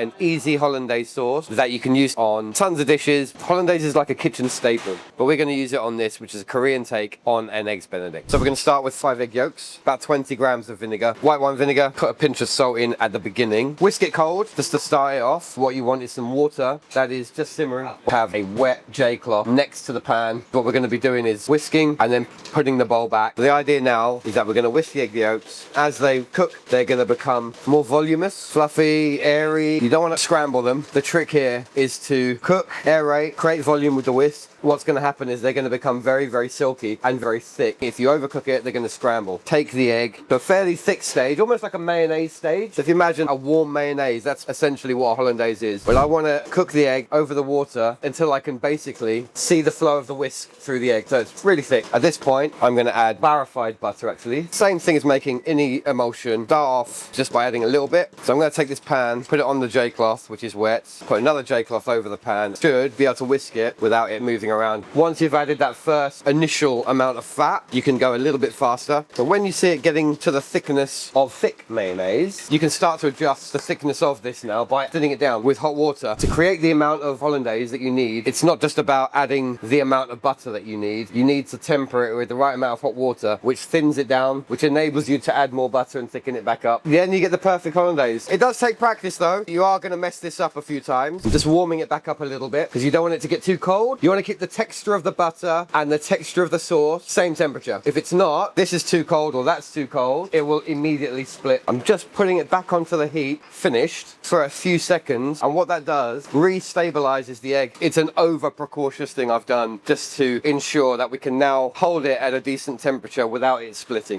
an easy hollandaise sauce that you can use on tons of dishes. Hollandaise is like a kitchen staple, but we're going to use it on this, which is a Korean take on an Eggs Benedict. So we're going to start with 5 egg yolks, about 20 grams of vinegar, white wine vinegar, put a pinch of salt in at the beginning. Whisk it cold, just to start it off. What you want is some water that is just simmering. Have a wet J-cloth next to the pan. What we're going to be doing is whisking and then putting the bowl back. The idea now is that we're going to whisk the egg yolks. As they cook, they're going to become more voluminous, fluffy, airy. You don't want to scramble them. The trick here is to cook, aerate, create volume with the whisk. What's going to happen is they're going to become very, very silky and very thick. If you overcook it, they're going to scramble. Take the egg to a fairly thick stage, almost like a mayonnaise stage. So if you imagine a warm mayonnaise, that's essentially what a hollandaise is. But I want to cook the egg over the water until I can basically see the flow of the whisk through the egg. So it's really thick. At this point, I'm going to add clarified butter actually. Same thing as making any emulsion. Start off just by adding a little bit. So I'm going to take this pan, put it on the J-cloth, which is wet. Put another J-cloth over the pan. Should be able to whisk it without it moving around. Once you've added that first initial amount of fat, you can go a little bit faster. But when you see it getting to the thickness of thick mayonnaise, you can start to adjust the thickness of this now by thinning it down with hot water to create the amount of hollandaise that you need. It's not just about adding the amount of butter that you need. You need to temper it with the right amount of hot water, which thins it down, which enables you to add more butter and thicken it back up. Then you get the perfect hollandaise. It does take practice though. You are going to mess this up a few times. Just warming it back up a little bit because you don't want it to get too cold. You want to keep the texture of the butter and the texture of the sauce same temperature. If it's not, this is too cold or that's too cold, it will immediately split. I'm just putting it back onto the heat, finished, for a few seconds, and what that does, re-stabilizes the egg. It's an over precautious thing I've done just to ensure that we can now hold it at a decent temperature without it splitting.